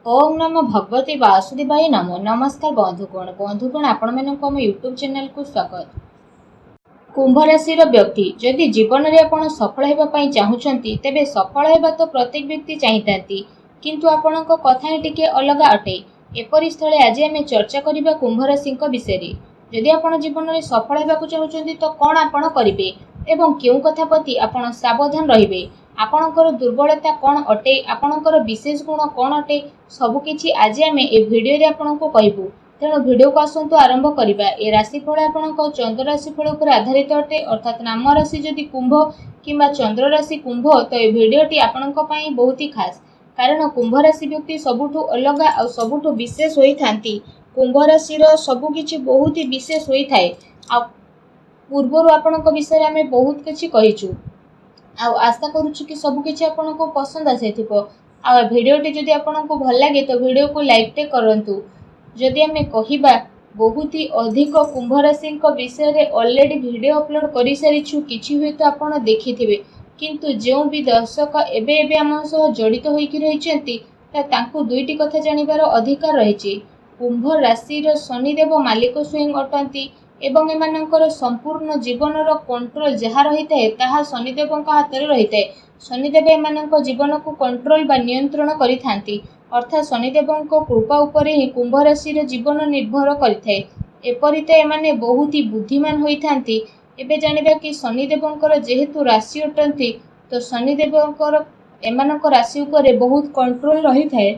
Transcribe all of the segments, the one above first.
ओम नमो भगवते वासुदेवाय नमो। नमस्कार बंधुगण आपण मानक आम यूट्यूब चैनल को स्वागत। कुंभ राशि व्यक्ति जदि जीवन में आप सफल होगापी चाहूँगी तेरे सफल होगा तो प्रत्येक व्यक्ति चाहिए किंतु आपण कथा ही टिके अलग अटे। एपरी स्थले आज आम चर्चा करबा कुंभ राशि विषय। जदि आप जीवन में सफल होगा चाहूँगी तो कौन आपड़ करेंगे एवं क्यों कथा प्रति आपड़ सावधान रे। आपणकर दुर्बलता कौन अटे, आपणकर विशेष गुण कौन अटे, सबकि आज आम ए भिडियो आपन को कहबू। तेणु भिडियो को आसतु आरंभ करवा। ए राशिफल आपण चंद्र राशिफल पर आधारित अटे, अर्थात नाम राशि जदि कुंभ किंबा चंद्र राशि कुंभ तो ये भिडियोटी आपण बहुत ही खास। कारण कुंभ राशि व्यक्ति सबुठु अलग और सबुठु विशेष होइथांती। कुंभ राशि सबकि बहुत ही विशेष होता है। पूर्वर आपण विषय आम बहुत किसी कहीचु। आशा करुछु कि सबकि आपन को पसंद आसे भिडियोटी जदि आपन को भल लगे तो भिडियो को लाइक टे करंतु। जदि आम कहिबा बहुत ही अधिक कुंभ राशि विषय रे ऑलरेडी वीडियो अपलोड कर सारिछु। किछि हुए तो आपन देखिथिबे किंतु जो भी दर्शक एबे एबे आम सह जड़ित होइकि रहिसेंती तांकु दुईटी कथा जानिबार अधिकार रहिछि। कुंभ राशि शनिदेव मालिक स्वयं अटंती एवं एमानंकर संपूर्ण जीवनर कंट्रोल जहाँ रही है शनिदेव हाथ में रही है। शनिदेव एमानंक जीवन को कंट्रोल बा नियंत्रण करिथांती, अर्थात शनिदेव कृपा उपर ही कुंभ राशि जीवन निर्भर करिथाए। एपरि तो एमाने बहुत ही बुद्धिमान होइथांती। एबे जानिबा कि शनिदेवंकर जेहेतु राशि अटंती तो शनिदेवंकर एमानंक राशि उपर बहुत कंट्रोल रही है।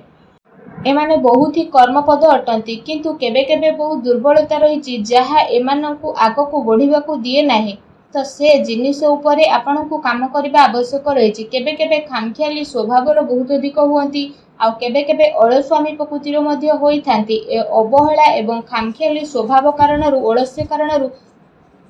एमाने बहुत ही कर्मपद अटंती किंतु केबे केबे बहुत दुर्बलता रही जहाँ एमानंकु आगकु बढ़िबाकु दिए नाही। तो से जिनिस उपरे आपनकु काम करबा आवश्यक रही। केबे केबे खामखियाली स्वभावर बहुत अधिक हुअंती आउ केबे केबे अलस्वामी प्रकृतिर मध्य होइथांती। अवहेला एवं खामखियाली स्वभाव कारणरू अलस्य कारणरू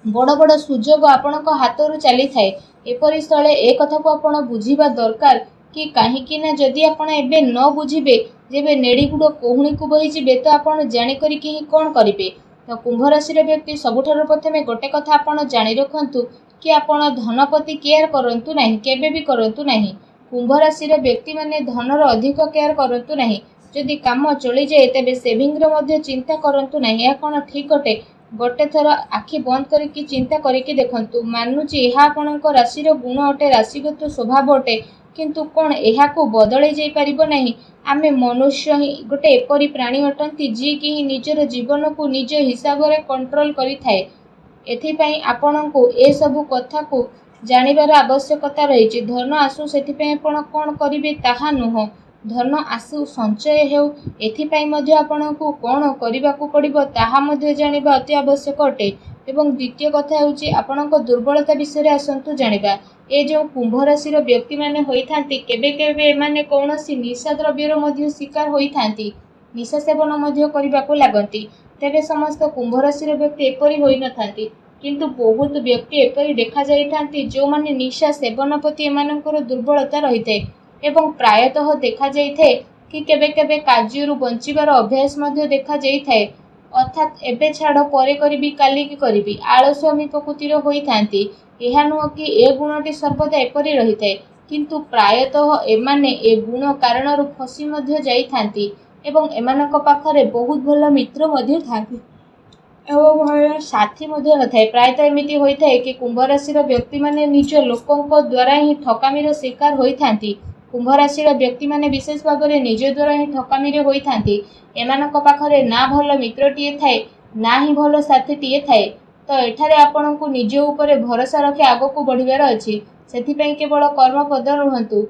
बड़ बड़ सुजोग आपनक हाथरू चली थाए। एपरि स्थले ए कथा को आपण बुझिबा दरकार कि कहीं जदि आपण एबे न बुझिबे जेबे नेड़ी गुड़ कोहुणी को बहीजे तो आपड़ जाणिक ही कौन करेंगे। तो कुंभ राशि व्यक्ति सबुठार प्रथम गोटे कथा आपड़ जाणी रखु कि आपड़ धन प्रति केयर करंतु नहीं, केबे भी करंतु नहीं। कुंभ राशि व्यक्ति माने धनर अधिक केयर करंतु नहीं। जदि काम चली जाए तेबे सेविंग रो चिंता करंतु नहीं। या कौन ठीक अटे? गोटे थर आखि बंद करके चिंता करके देखंतु। मानुची यह आपणक राशि गुण अटे, राशिगत स्वभाव अटे किंतु कौन यह बदल जाई परिबो नहीं। आमे मनुष्य ही गोटे एपरी प्राणी अटंती जी कि ही निजर जीवन को निज हिसाब से कंट्रोल करि थाए। एथिपाई आपणको ए सबु कथा को जानिबार आवश्यकता रही। धन आसु सेथिपाई आपण कौन करिवे ताहा नुह, धन आसु संचय हेउ एथिपाई मध्ये आपणको कौन करिबाकू पड़िबो ताहा मध्ये जानिबा अति आवश्यक अटे। एवं द्वितीय कथा होउची आपणको दुर्बलता विषय आसंतु जानिबा। ए जो कुंभ राशि व्यक्ति माने होइथांती केबे केबे माने कौनसी निशा द्रव्यर मध्य शिकार होइथांती, निशा सेवन मध्य करिबाकू लागंती। तेबे समस्त कुंभ राशि व्यक्ति एपरि होई नथांती किंतु बहुत व्यक्ति एपरि देखा जाइथांती जो माने निशा सेवन प्रति एमानकर दुर्बलता रहिथे। एवं प्रायतः देखा जाइथे कि केबे केबे कार्यरू बंचिबार अभ्यास मध्य देखा जाइथाए, अर्थात एबे छाड़ परे करिबी काली की करिबी आलस्वामी प्रकृतिर होइथांती। यह नुह कि ए गुणटी सर्वदा एपरि रही है किंतु प्रायतः एमाने ए गुण कारणरू फसी मध्य जाइथांती एवं एमानक पाखरे बहुत भल मित्र मध्य थांती एवं भल साथी मध्य नथाए। प्रायतः एमिति होइथाए कि कुंभ राशि व्यक्ति माने निज लोकंक द्वारा ही ठकामीर शिकार होइथांती। कुंभ राशि व्यक्ति माने विशेष भाव में निज द्वारा ही ठकामीर होइथांती। एमानक पाखरे ना भल मित्रटीए थाए ना ही भल साथीटीए थाए। तो एठारे आपण को निज ऊपर भरोसा रखी आग को बढ़िबार अछि। सेथिपई केवल कर्मपद रुहंतु।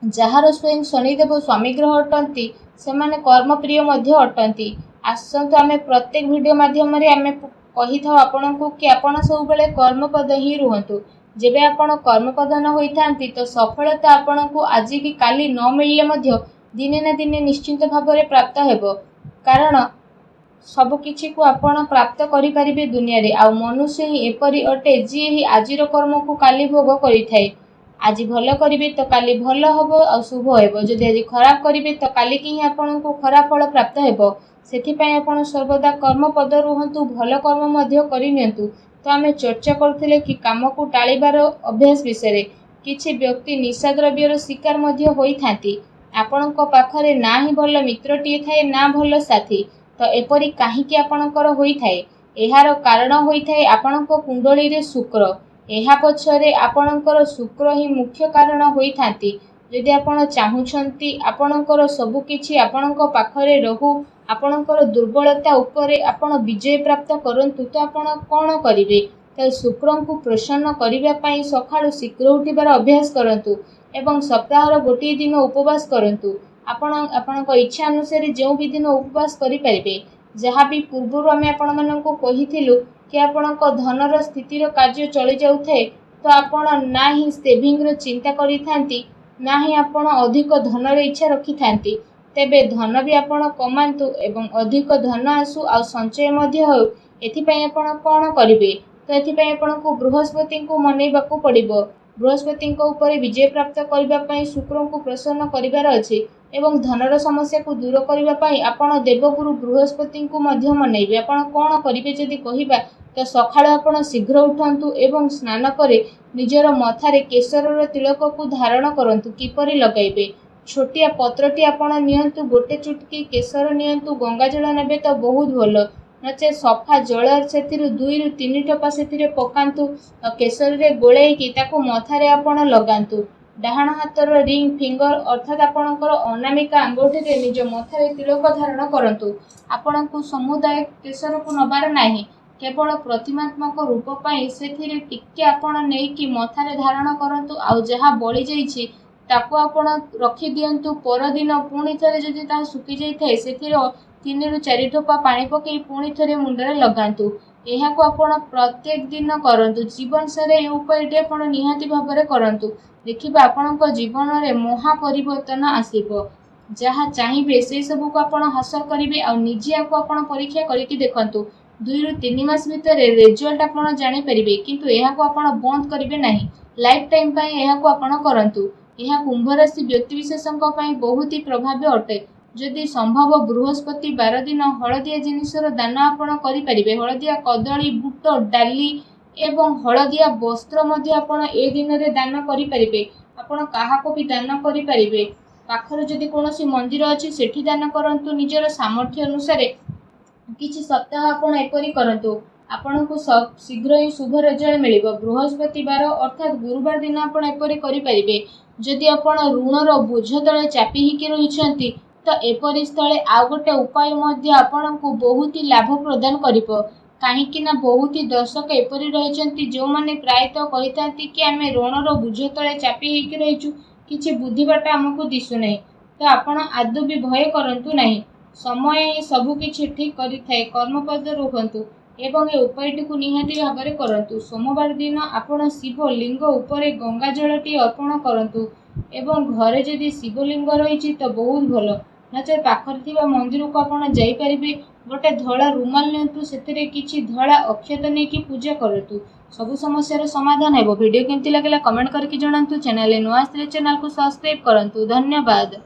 जार स्वयं शनिदेव स्वामी ग्रह अटंती सेमाने कर्मप्रिय मध्य अटंती। आसंतु आमे प्रत्येक वीडियो माध्यम रे आमे कहि थाउ आपण को कि आपण सब बेले कर्मपद ही रुहंतु। जेबे आपण कर्मपद न होइथांती तो सफलता आपण को आज की काली न मिलले मध्य दिने ना दिने निश्चिंत भाव में प्राप्त हेबो। कारण सब किछि को आपण प्राप्त करि परिबे दुनिया रे। आ मनुष्य ही एपरि अटे जी ही आजिर कर्म को काली भोग करि थाए। आज भल करिवे तो काली भल हबो आ शुभ हेबो। जदि आज खराब करिवे तो काली कि ही आपण को खराब फल प्राप्त हेबो। सेथिपई आपण सर्वदा कर्मपद रुहंतु, भल कर्म मध्य करि नियंतु। तो आमे चर्चा करथिले कि काम को टाळिबार अभ्यास विषय रे। किछि व्यक्ति निशा द्रव्यर शिकार मध्य होइथांती ଆପଣଙ୍କ ପାଖରେ ନା ହିଁ ଭଲ ମିତ୍ରଟିଏ ଥାଏ ନା ଭଲ ସାଥୀ। ତ ଏପରି କାହିଁକି ଆପଣଙ୍କର ହୋଇଥାଏ? ଏହାର କାରଣ ହୋଇଥାଏ ଆପଣଙ୍କ କୁଣ୍ଡଳୀରେ ଶୁକ୍ର। ଏହା ପଛରେ ଆପଣଙ୍କର ଶୁକ୍ର ହିଁ ମୁଖ୍ୟ କାରଣ ହୋଇଥାନ୍ତି। ଯଦି ଆପଣ ଚାହୁଁଛନ୍ତି ଆପଣଙ୍କର ସବୁ କିଛି ଆପଣଙ୍କ ପାଖରେ ରହୁ, ଆପଣଙ୍କର ଦୁର୍ବଳତା ଉପରେ ଆପଣ ବିଜୟ ପ୍ରାପ୍ତ କରନ୍ତୁ, ତ ଆପଣ କ'ଣ କରିବେ? ତ ଶୁକ୍ରଙ୍କୁ ପ୍ରସନ୍ନ କରିବା ପାଇଁ ସକାଳୁ ଶୀଘ୍ର ଉଠିବାର ଅଭ୍ୟାସ କରନ୍ତୁ ଏବଂ ସପ୍ତାହର ଗୋଟିଏ ଦିନ ଉପବାସ କରନ୍ତୁ। ଆପଣ ଆପଣଙ୍କ ଇଚ୍ଛା ଅନୁସାରେ ଯେଉଁ ବି ଦିନ ଉପବାସ କରିପାରିବେ। ଯାହା ବି ପୂର୍ବରୁ ଆମେ ଆପଣମାନଙ୍କୁ କହିଥିଲୁ କି ଆପଣଙ୍କ ଧନର ସ୍ଥିତିର କାର୍ଯ୍ୟ ଚଳିଯାଉଥାଏ, ତ ଆପଣ ନା ହିଁ ସେଭିଂର ଚିନ୍ତା କରିଥାନ୍ତି, ନା ହିଁ ଆପଣ ଅଧିକ ଧନର ଇଚ୍ଛା ରଖିଥାନ୍ତି। ତେବେ ଧନ ବି ଆପଣ କମାନ୍ତୁ ଏବଂ ଅଧିକ ଧନ ଆସୁ ଆଉ ସଞ୍ଚୟ ମଧ୍ୟ ହେଉ। ଏଥିପାଇଁ ଆପଣ କ'ଣ କରିବେ? ତ ଏଥିପାଇଁ ଆପଣଙ୍କୁ ବୃହସ୍ପତିଙ୍କୁ ମନେଇବାକୁ ପଡ଼ିବ। ବୃହସ୍ପତିଙ୍କ ଉପରେ ବିଜୟ ପ୍ରାପ୍ତ କରିବା ପାଇଁ ଶୁକ୍ରଙ୍କୁ ପ୍ରସନ୍ନ କରିବାର ଅଛି ଏବଂ ଧନର ସମସ୍ୟାକୁ ଦୂର କରିବା ପାଇଁ ଆପଣ ଦେବଗୁରୁ ବୃହସ୍ପତିଙ୍କୁ ମଧ୍ୟ ମନେଇବେ। ଆପଣ କ'ଣ କରିବେ ଯଦି କହିବା, ତ ସକାଳୁ ଆପଣ ଶୀଘ୍ର ଉଠନ୍ତୁ ଏବଂ ସ୍ନାନ କରି ନିଜର ମଥାରେ କେଶରର ତିଳକକୁ ଧାରଣ କରନ୍ତୁ। କିପରି ଲଗାଇବେ? ଛୋଟିଆ ପତ୍ରଟି ଆପଣ ନିଅନ୍ତୁ, ଗୋଟେ ଚୁଟକି କେଶର ନିଅନ୍ତୁ, ଗଙ୍ଗାଜଳ ନେବେ ତ ବହୁତ ଭଲ, ନଚେତ୍ ସଫା ଜଳ ସେଥିରୁ 2 ରୁ 3 ଟୋପା ସେଥିରେ ପକାନ୍ତୁ ଆଉ କେଶରରେ ଗୋଳେଇକି ତାକୁ ମଥାରେ ଆପଣ ଲଗାନ୍ତୁ। ଡାହାଣ ହାତର ରିଙ୍ଗ ଫିଙ୍ଗର ଅର୍ଥାତ୍ ଆପଣଙ୍କର ଅନାମିକା ଆଙ୍ଗୁଠିରେ ନିଜ ମଥାରେ ତିଳକ ଧାରଣ କରନ୍ତୁ। ଆପଣଙ୍କୁ ସମୁଦାୟ କେଶରକୁ ନେବାର ନାହିଁ, କେବଳ ପ୍ରତିମାତ୍ମକ ରୂପ ପାଇଁ ସେଥିରେ ଟିକେ ଆପଣ ନେଇକି ମଥାରେ ଧାରଣ କରନ୍ତୁ। ଆଉ ଯାହା ବଳିଯାଇଛି ତାକୁ ଆପଣ ରଖିଦିଅନ୍ତୁ। ପରଦିନ ପୁଣି ଥରେ ଯଦି ତାହା ଶୁଖିଯାଇଥାଏ ସେଥିରେ 3 ରୁ 4 ଟୋପା ପାଣି ପକାଇ ପୁଣି ଥରେ ମୁଣ୍ଡରେ ଲଗାନ୍ତୁ। ଏହାକୁ ଆପଣ ପ୍ରତ୍ୟେକ ଦିନ କରନ୍ତୁ। ଜୀବନସାରା ଏହି ଉପାୟଟି ଆପଣ ନିହାତି ଭାବରେ କରନ୍ତୁ। ଦେଖିବେ ଆପଣଙ୍କ ଜୀବନରେ ମହା ପରିବର୍ତ୍ତନ ଆସିବ। ଯାହା ଚାହିଁବେ ସେସବୁକୁ ଆପଣ ହାସଲ କରିବେ ଆଉ ନିଜେ ଆକୁ ଆପଣ ପରୀକ୍ଷା କରିକି ଦେଖନ୍ତୁ। 2 ରୁ 3 ମାସ ଭିତରେ ରେଜଲ୍ଟ ଆପଣ ଜାଣିପାରିବେ, କିନ୍ତୁ ଏହାକୁ ଆପଣ ବନ୍ଦ କରିବେ ନାହିଁ। ଲାଇଫ୍ ଟାଇମ୍ ପାଇଁ ଏହାକୁ ଆପଣ କରନ୍ତୁ। ଏହା କୁମ୍ଭ ରାଶି ବ୍ୟକ୍ତିବିଶେଷଙ୍କ ପାଇଁ ବହୁତ ହି ପ୍ରଭାବୀ ଅଟେ। ଯଦି ସମ୍ଭବ ବୃହସ୍ପତି ବାର ଦିନ ହଳଦିଆ ଜିନିଷର ଦାନ ଆପଣ କରିପାରିବେ। ହଳଦିଆ କଦଳୀ, ବୁଟ, ଡାଲି ଏବଂ ହଳଦିଆ ବସ୍ତ୍ର ମଧ୍ୟ ଆପଣ ଏ ଦିନରେ ଦାନ କରିପାରିବେ। ଆପଣ କାହାକୁ ବି ଦାନ କରିପାରିବେ। ପାଖରେ ଯଦି କୌଣସି ମନ୍ଦିର ଅଛି ସେଠି ଦାନ କରନ୍ତୁ। ନିଜର ସାମର୍ଥ୍ୟ ଅନୁସାରେ କିଛି ସପ୍ତାହ ଆପଣ ଏପରି କରନ୍ତୁ। ଆପଣଙ୍କୁ ଶୀଘ୍ର ହିଁ ଶୁଭ ରେଜଲ୍ଟ ମିଳିବ। ବୃହସ୍ପତିବାର ଅର୍ଥାତ୍ ଗୁରୁବାର ଦିନ ଆପଣ ଏପରି କରିପାରିବେ। ଯଦି ଆପଣ ଋଣର ବୋଝ ତଳେ ଚାପି ହେଇକି ରହିଛନ୍ତି, ତ ଏପରି ସ୍ଥଳେ ଆଉ ଗୋଟେ ଉପାୟ ମଧ୍ୟ ଆପଣଙ୍କୁ ବହୁତ ହି ଲାଭ ପ୍ରଦାନ କରିବ। କାହିଁକି ନା ବହୁତ ହି ଦର୍ଶକ ଏପରି ରହିଛନ୍ତି ଯେଉଁମାନେ ପ୍ରାୟତଃ କହିଥାନ୍ତି କି ଆମେ ଋଣର ବୋଝ ତଳେ ଚାପି ହେଇକି ରହିଛୁ, କିଛି ବୁଦ୍ଧିବାଟ ଆମକୁ ଦିଶୁନାହିଁ। ତ ଆପଣ ଆଦୌ ବି ଭୟ କରନ୍ତୁ ନାହିଁ। ସମୟ ହିଁ ସବୁ କିଛି ଠିକ୍ କରିଥାଏ। କର୍ମପଦ ରୁହନ୍ତୁ ଏବଂ ଏ ଉପାୟଟିକୁ ନିହାତି ଭାବରେ କରନ୍ତୁ। ସୋମବାର ଦିନ ଆପଣ ଶିବ ଲିଙ୍ଗ ଉପରେ ଗଙ୍ଗା ଜଳଟି ଅର୍ପଣ କରନ୍ତୁ ଏବଂ ଘରେ ଯଦି ଶିବଲିଙ୍ଗ ରହିଛି ତ ବହୁତ ଭଲ, ନଚେତ୍ ପାଖରେ ଥିବା ମନ୍ଦିରକୁ ଆପଣ ଯାଇପାରିବେ। ଗୋଟେ ଧଳା ରୁମାଲ ନିଅନ୍ତୁ, ସେଥିରେ କିଛି ଧଳା ଅକ୍ଷତ ନେଇକି ପୂଜା କରନ୍ତୁ। ସବୁ ସମସ୍ୟାର ସମାଧାନ ହେବ। ଭିଡ଼ିଓ କେମିତି ଲାଗିଲା କମେଣ୍ଟ କରିକି ଜଣାନ୍ତୁ। ଚ୍ୟାନେଲରେ ନୂଆ ଆସିଲେ ଚ୍ୟାନେଲକୁ ସବସ୍କ୍ରାଇବ୍ କରନ୍ତୁ। ଧନ୍ୟବାଦ।